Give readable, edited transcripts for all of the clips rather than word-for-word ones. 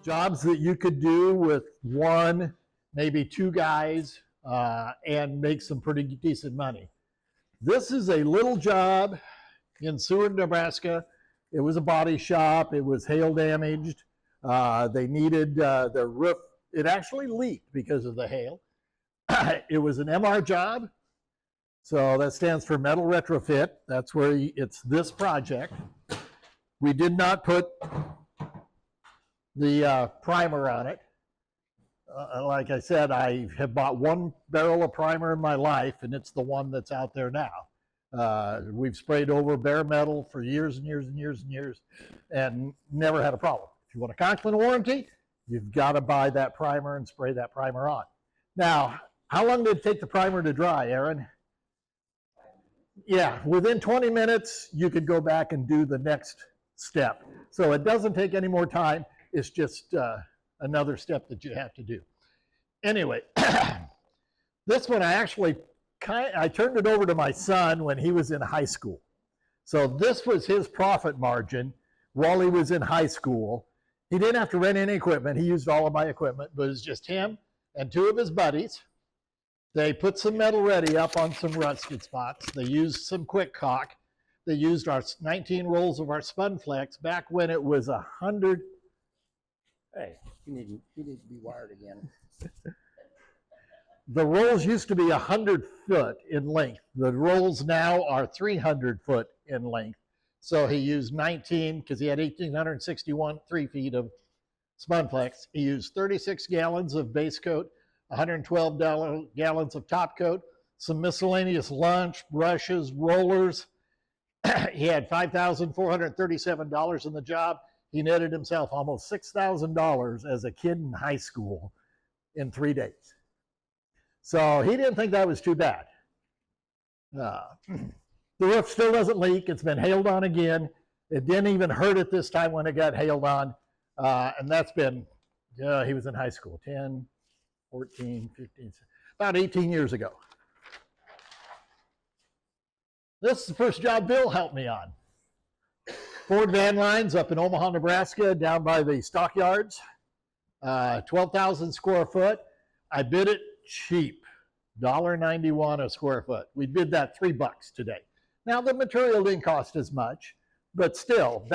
Jobs that you could do with one, maybe two guys, and make some pretty decent money. This is a little job in Seward, Nebraska. It was a body shop. It was hail damaged. They needed their roof. It actually leaked because of the hail. It was an MR job. So that stands for metal retrofit. That's where it's this project. We did not put the primer on it. Like I said, I have bought one barrel of primer in my life, and it's the one that's out there now. We've sprayed over bare metal for years and years and years and years, and never had a problem. If you want a Conklin warranty, you've got to buy that primer and spray that primer on. Now, how long did it take the primer to dry, Aaron? Yeah, within 20 minutes, you could go back and do the next step. So it doesn't take any more time. It's just another step that you have to do. Anyway, this one I turned it over to my son when he was in high school. So this was his profit margin while he was in high school. He didn't have to rent any equipment. He used all of my equipment, but it was just him and two of his buddies. They put some metal ready up on some rusted spots. They used some quick caulk. They used our 19 rolls of our spun flex back when it was 100. Hey, you need to be wired again. The rolls used to be 100 foot in length. The rolls now are 300 foot in length. So he used 19 because he had 1,861 3 feet of spun flex. He used 36 gallons of base coat, 112 gallons of top coat, some miscellaneous lunch, brushes, rollers. He had $5,437 in the job. He netted himself almost $6,000 as a kid in high school in 3 days. So he didn't think that was too bad. The roof still doesn't leak. It's been hailed on again. It didn't even hurt it this time when it got hailed on. And that's been, he was in high school, 10, 14, 15, about 18 years ago. This is the first job Bill helped me on. Ford van lines up in Omaha, Nebraska, down by the stockyards. 12,000 square foot. I bid it cheap, $1.91 a square foot. We bid that $3 today. Now the material didn't cost as much, but still,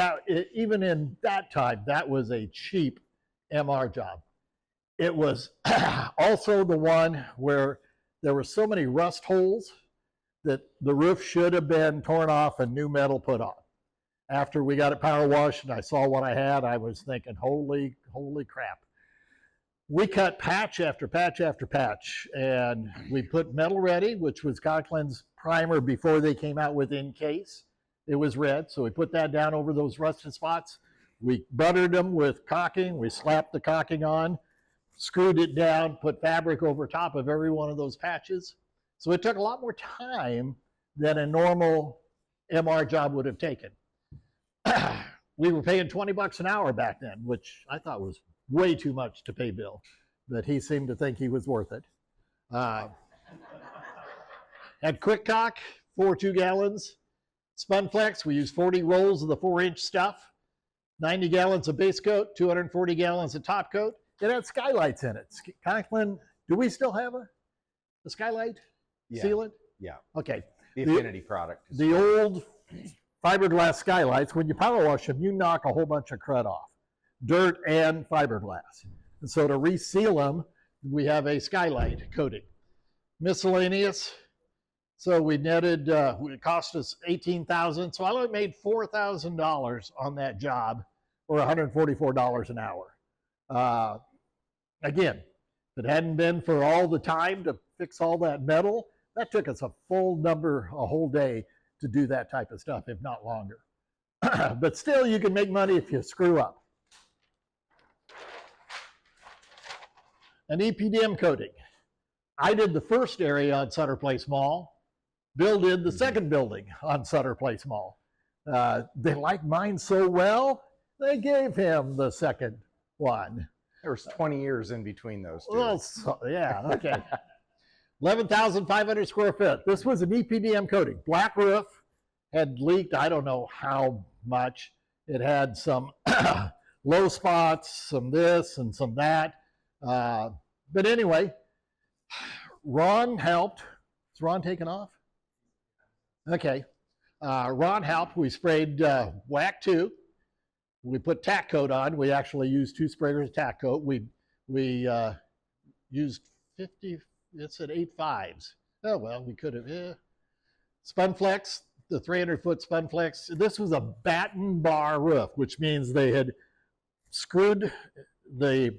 even in that time, that was a cheap MR job. It was also the one where there were so many rust holes that the roof should have been torn off and new metal put on. After we got it power washed and I saw what I had, I was thinking, holy crap. We cut patch after patch after patch, and we put metal ready, which was Conklin's primer before they came out with Encase. It was red, so we put that down over those rusted spots. We buttered them with caulking. We slapped the caulking on, screwed it down, put fabric over top of every one of those patches. So it took a lot more time than a normal MR job would have taken. We were paying $20 an hour back then, which I thought was way too much to pay Bill, but he seemed to think he was worth it. Had quick caulk, 2 gallons. Spun flex, we used 40 rolls of the 4-inch stuff, 90 gallons of base coat, 240 gallons of top coat. It had skylights in it. Conklin, do we still have a skylight sealant? Yeah. Okay. The Affinity product. The old fiberglass skylights, when you power wash them, you knock a whole bunch of crud off, dirt and fiberglass. And so to reseal them, we have a skylight coating. Miscellaneous, so we netted, it cost us $18,000, so I only made $4,000 on that job, or $144 an hour. Again, if it hadn't been for all the time to fix all that metal, that took us a whole day to do that type of stuff, if not longer. But still, you can make money if you screw up. An EPDM coating. I did the first area on Sutter Place Mall. Bill did the second building on Sutter Place Mall. They liked mine so well, they gave him the second one. There was 20 years in between those two. Well, so, yeah, okay. 11,500 square feet. This was an EPDM coating. Black roof, had leaked, I don't know how much. It had some low spots, some this and some that. But anyway, Ron helped. Is Ron taking off? Okay. Ron helped. We sprayed WAC 2. We put tack coat on. We actually used 2 sprayers of tack coat. We used 50, it's at 8.5s. Oh, well, we could have, Spunflex, the 300-foot Spunflex. This was a batten bar roof, which means they had screwed the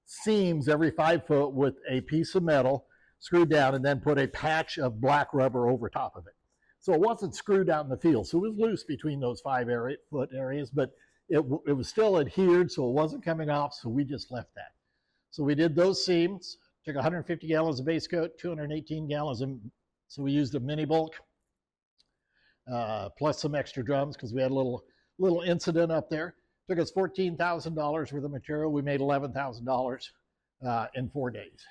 seams every 5 foot with a piece of metal, screwed down, and then put a patch of black rubber over top of it. So it wasn't screwed out in the field. So it was loose between those 5-foot areas, but it was still adhered, so it wasn't coming off, so we just left that. So we did those seams, took 150 gallons of base coat, 218 gallons of, so we used a mini bulk, plus some extra drums because we had a little incident up there. Took us $14,000 worth of material. We made $11,000 in 4 days.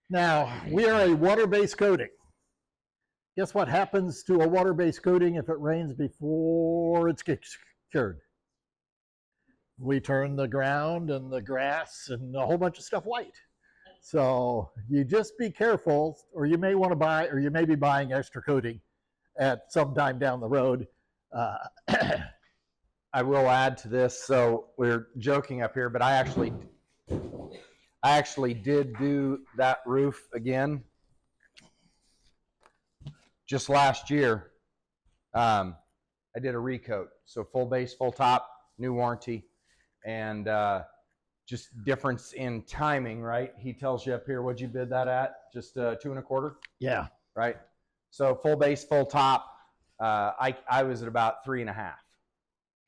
Now, we are a water-based coating. Guess what happens to a water-based coating if it rains before it's cured? We turn the ground and the grass and a whole bunch of stuff white. So you just be careful, or you may want to buy, or you may be buying extra coating at some time down the road. I will add to this. So we're joking up here, but I actually did do that roof again just last year. I did a recoat, so full base, full top, new warranty, and just difference in timing, right? He tells you up here, what'd you bid that at? Just 2 1/4? Yeah. Right? So full base, full top, I was at about 3 1/2.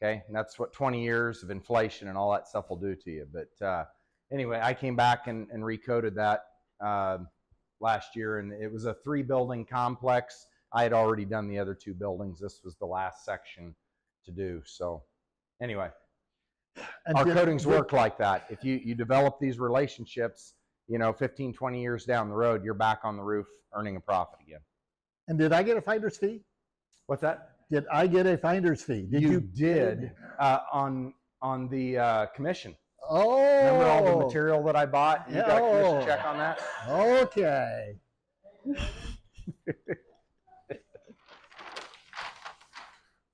Okay, and that's what 20 years of inflation and all that stuff will do to you. But anyway, I came back and recoated that last year, and it was a 3-building complex. I had already done the other 2 buildings. This was the last section to do. So anyway, and our coatings work like that. If you develop these relationships, 15, 20 years down the road, you're back on the roof earning a profit again. And did I get a finder's fee? What's that? Did I get a finder's fee? You did on the commission. Oh. Remember all the material that I bought? You got a commission check on that? Okay.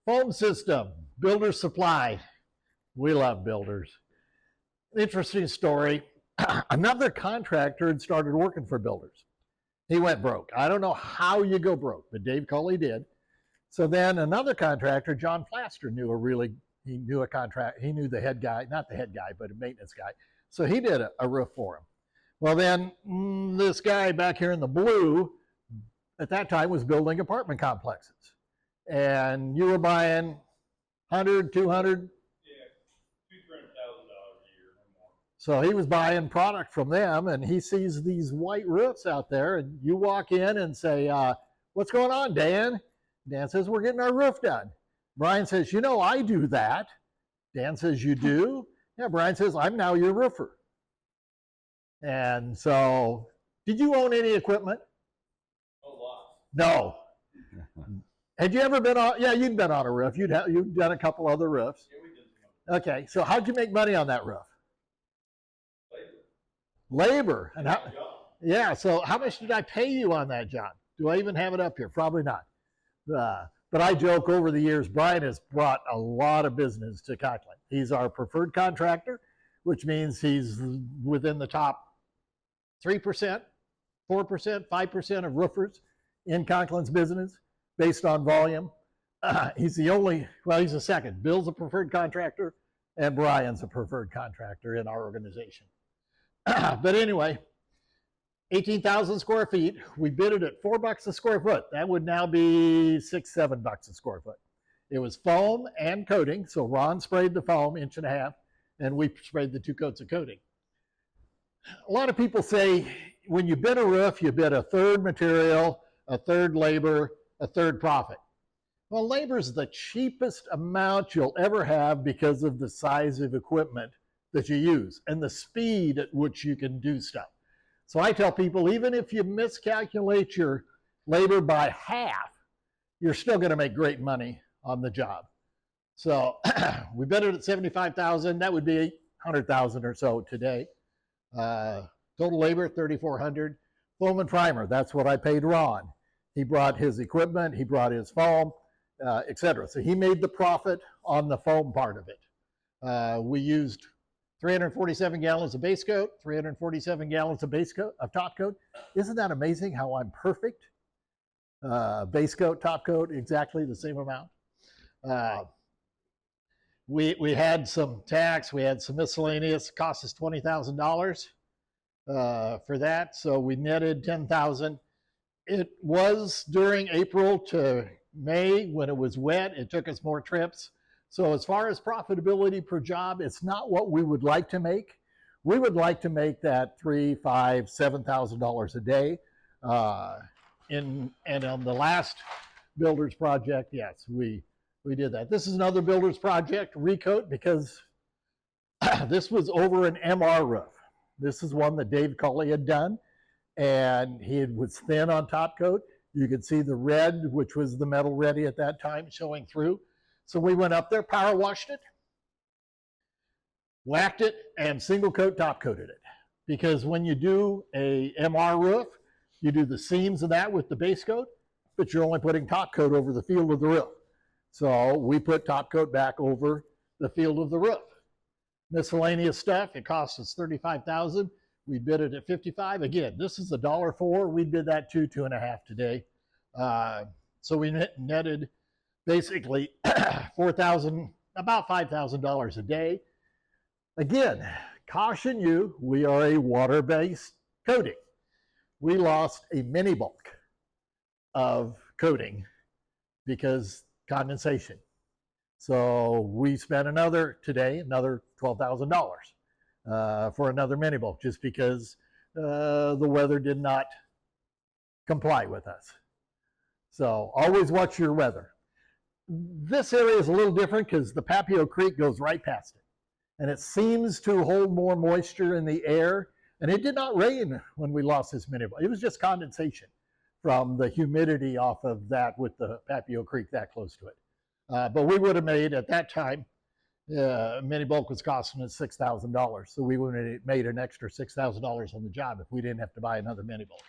Foam system, builder supply. We love builders. Interesting story. Another contractor had started working for builders. He went broke. I don't know how you go broke, but Dave Culley did. So then another contractor, John Plaster, he knew the head guy, not the head guy, but a maintenance guy. So he did a roof for him. Well, then this guy back here in the blue, at that time, was building apartment complexes. And you were buying 100, 200? Yeah, $200,000 a year or more. So he was buying product from them, and he sees these white roofs out there, and you walk in and say, what's going on, Dan? Dan says, we're getting our roof done. Brian says, I do that. Dan says, you do? Yeah, Brian says, I'm now your roofer. And so, did you own any equipment? A lot. No. Had you ever been on, yeah, you'd been on a roof. You'd done a couple other roofs. Yeah, we did some Okay, so how'd you make money on that roof? labor. Labor. And how, yeah, so how much did I pay you on that, John? Do I even have it up here? Probably not. But I joke, over the years, Brian has brought a lot of business to Conklin. He's our preferred contractor, which means he's within the top 3%, 4%, 5% of roofers in Conklin's business based on volume. He's the second. Bill's a preferred contractor, and Brian's a preferred contractor in our organization. But anyway, 18,000 square feet. We bid it at $4 a square foot. That would now be $6, $7 a square foot. It was foam and coating. So Ron sprayed the foam 1.5 inches, and we sprayed the 2 coats of coating. A lot of people say when you bid a roof, you bid 1/3 material, 1/3 labor, 1/3 profit. Well, labor is the cheapest amount you'll ever have because of the size of equipment that you use and the speed at which you can do stuff. So I tell people, even if you miscalculate your labor by half, you're still going to make great money on the job. So we bid it at 75,000. That would be 100,000 or so today. Total labor 3,400. Foam and primer. That's what I paid Ron. He brought his equipment. He brought his foam, etc. So he made the profit on the foam part of it. We used 347 gallons of base coat, 347 gallons of base coat of top coat. Isn't that amazing how I'm perfect? Base coat, top coat, exactly the same amount. We had some tax, we had some miscellaneous, cost us $20,000 for that. So we netted 10,000. It was during April to May when it was wet. It took us more trips. So as far as profitability per job, it's not what we would like to make. We would like to make that $3,000, $5,000, $7,000 a day. And on the last builder's project, yes, we did that. This is another builder's project, recoat, because this was over an MR roof. This is one that Dave Culley had done, and he was thin on top coat. You could see the red, which was the metal ready at that time, showing through. So we went up there, power washed it, whacked it, and single coat top coated it. Because when you do a MR roof, you do the seams of that with the base coat, but you're only putting top coat over the field of the roof. So we put top coat back over the field of the roof. Miscellaneous stuff, it cost us $35,000. We bid it at $55,000. Again, this is $1.04. We bid that $2.5 today. So we netted basically $4,000, about $5,000 a day. Again, caution you, we are a water-based coating. We lost a mini bulk of coating because condensation. So we spent another $12,000 for another mini bulk just because the weather did not comply with us. So always watch your weather. This area is a little different because the Papio Creek goes right past it. And it seems to hold more moisture in the air. And it did not rain when we lost this mini bulk. It was just condensation from the humidity off of that with the Papio Creek that close to it. But we would have made, at that time, mini bulk was costing us $6,000. So we would have made an extra $6,000 on the job if we didn't have to buy another mini bulk.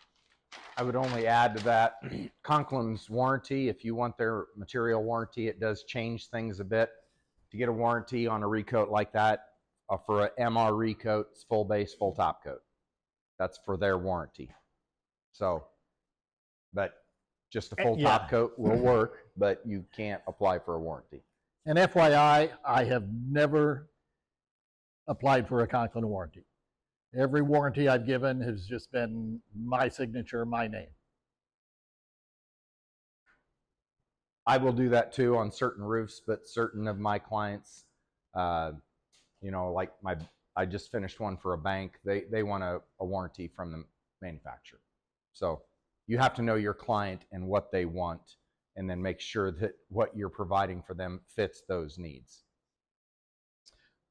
I would only add to that, Conklin's warranty, if you want their material warranty, it does change things a bit. To get a warranty on a recoat like that, for an MR recoat, it's full base, full top coat. That's for their warranty. So, but just a full top coat will work, but you can't apply for a warranty. And FYI, I have never applied for a Conklin warranty. Every warranty I've given has just been my signature, my name. I will do that too on certain roofs, but certain of my clients, you know, like I just finished one for a bank. They want a warranty from the manufacturer. So you have to know your client and what they want, and then make sure that what you're providing for them fits those needs.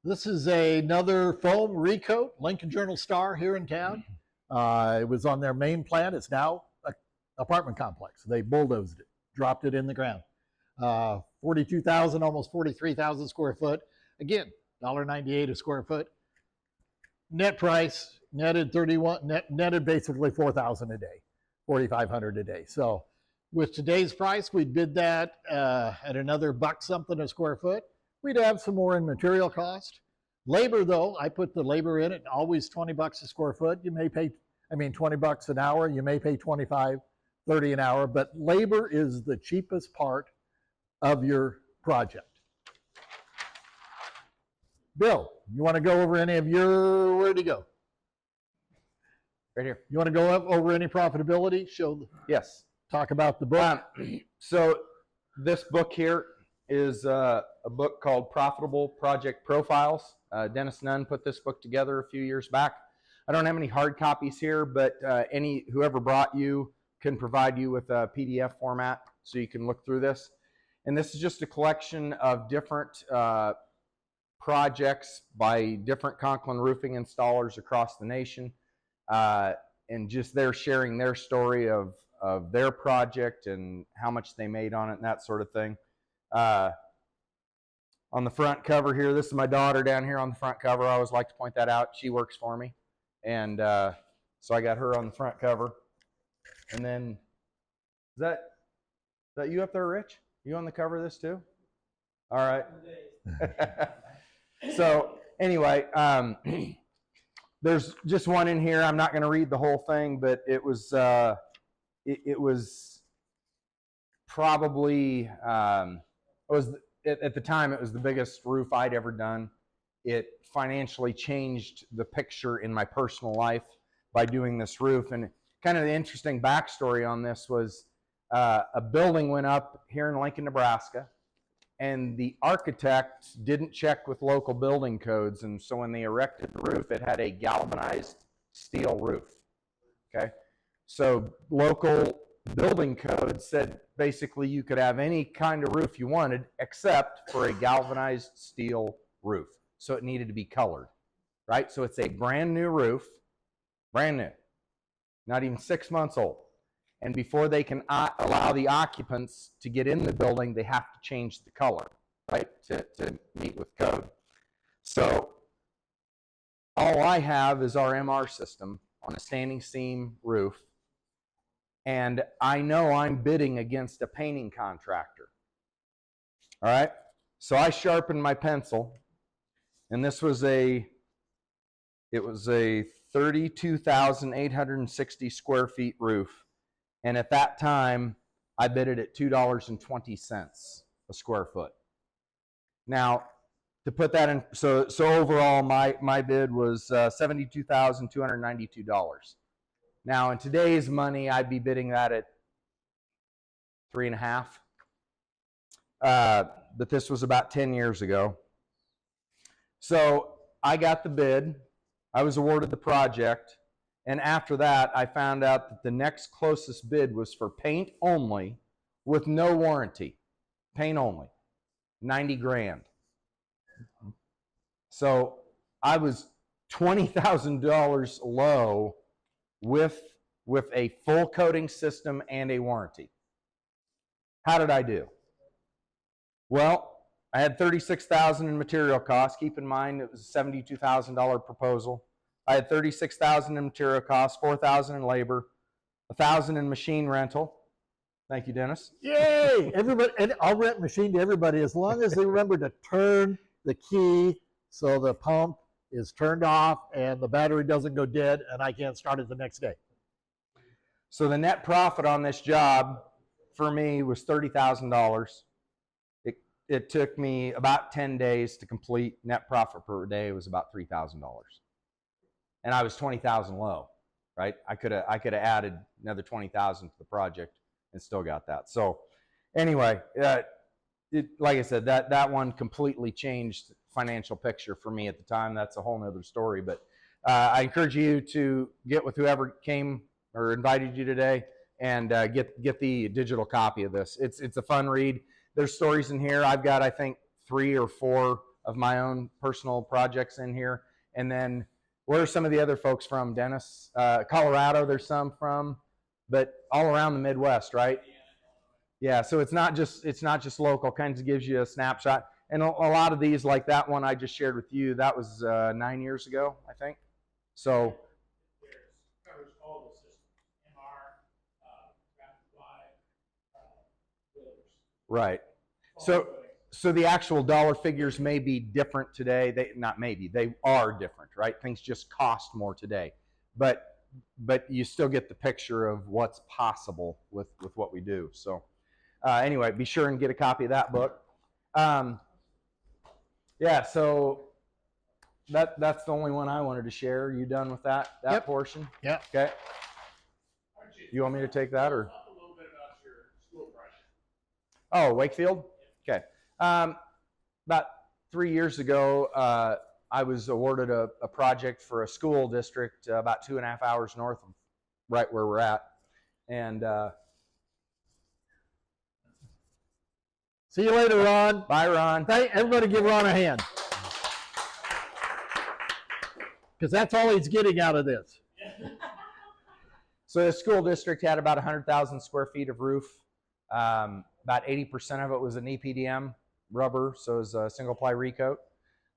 This is another foam recoat, Lincoln Journal Star here in town. It was on their main plant. It's now an apartment complex. They bulldozed it, dropped it in the ground. 42,000, almost 43,000 square foot. Again, $1.98 a square foot. Net price, netted 31, netted basically 4,000 a day, 4,500 a day. So with today's price, we'd bid that at another buck something a square foot. We'd have some more in material cost. Labor though, I put the labor in it, always 20 bucks a square foot. You may pay, 20 bucks an hour. You may pay 25, 30 an hour, but labor is the cheapest part of your project. Bill, you want to go over any of your, where'd he go? Right here. You want to go over any profitability? Yes. Talk about the book. So this book here is a book called Profitable Project Profiles. Dennis Nunn put this book together a few years back. I don't have any hard copies here, but whoever brought you can provide you with a PDF format so you can look through this. And this is just a collection of different projects by different Conklin roofing installers across the nation, and just they're sharing their story of their project and how much they made on it and that sort of thing. on the front cover here. This is my daughter down here on the front cover. I always like to point that out. She works for me. And so I got her on the front cover. And then, is that you up there, Rich? You on the cover of this too? All right. So anyway, there's just one in here. I'm not going to read the whole thing, but it was it was probably it was at the time it was the biggest roof I'd ever done. It financially changed the picture in my personal life by doing this roof. And kind of the interesting backstory on this was a building went up here in Lincoln, Nebraska, and the architect didn't check with local building codes. And so when they erected the roof, it had a galvanized steel roof. Okay. So local building code said basically you could have any kind of roof you wanted except for a galvanized steel roof. So it needed to be colored, right? So it's a brand new roof, brand new, not even 6 months old. And before they can allow the occupants to get in the building, they have to change the color, right, to meet with code. So all I have is our MR system on a standing seam roof, and I know I'm bidding against a painting contractor. All right? So I sharpened my pencil, and this was it was a 32,860 square feet roof. And at that time, I bid it at $2.20 a square foot. Now, to put that in, so overall, my bid was $72,292. Now, in today's money, I'd be bidding that at $3.5. But this was about 10 years ago. So I got the bid. I was awarded the project. And after that, I found out that the next closest bid was for paint only with no warranty. Paint only. 90 grand. So I was $20,000 low with a full coating system and a warranty. How did I do? Well, I had $36,000 in material costs. Keep in mind it was a $72,000 proposal. I had $36,000 in material costs, $4,000 in labor, $1,000 in machine rental. Thank you, Dennis. Yay! Everybody, and I'll rent machine to everybody as long as they remember to turn the key so the pump is turned off and the battery doesn't go dead and I can't start it the next day. So the net profit on this job for me was $30,000. It took me about 10 days to complete. Net profit per day was about $3,000. And I was 20,000 low, right? I could have added another 20,000 to the project and still got that. So anyway, like I said, that one completely changed financial picture for me at the time. That's a whole nother story. But I encourage you to get with whoever came or invited you today and get the digital copy of this. It's a fun read. There's stories in here. I've got, I think, 3 or 4 of my own personal projects in here. And then where are some of the other folks from, Dennis? Colorado, there's some from, but all around the Midwest, right? Yeah, so it's not just local. Kind of gives you a snapshot. And a lot of these, like that one I just shared with you, that was 9 years ago, I think. So Covers all the systems, MR, rapid fly, builders. right. So the actual dollar figures may be different today. They are different, right? Things just cost more today. But you still get the picture of what's possible with what we do. So anyway, be sure and get a copy of that book. Yeah, so that's the only one I wanted to share. Are you done with that Yep. portion? Yep. Okay. You want me to take that or? Talk a little bit about your school project. Oh, Wakefield? Okay. About 3 years ago, I was awarded a project for a school district about 2.5 hours north of right where we're at. And See you later, Ron. bye, Ron. Everybody give Ron a hand. Because that's all he's getting out of this. So the school district had about 100,000 square feet of roof. About 80% of it was an EPDM. rubber, so it was a single ply recoat.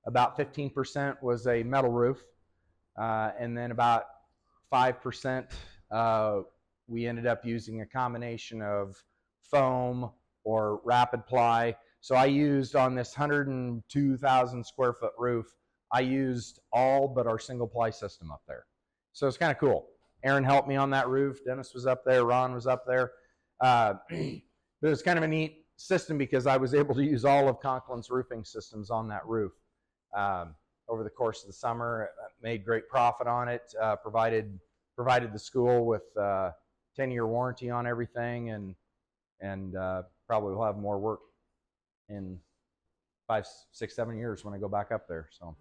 About 15% was a metal roof, and then about 5% we ended up using a combination of foam or rapid ply. So I used on this 102,000 square foot roof, I used all but our single ply system up there. So it's kind of cool. Aaron helped me on that roof. Dennis was up there. Ron was up there. But it was kind of a neat system because I was able to use all of Conklin's roofing systems on that roof. Over the course of the summer, made great profit on it, provided the school with 10-year warranty on everything, and probably will have more work in 5, 6, 7 years when I go back up there. So.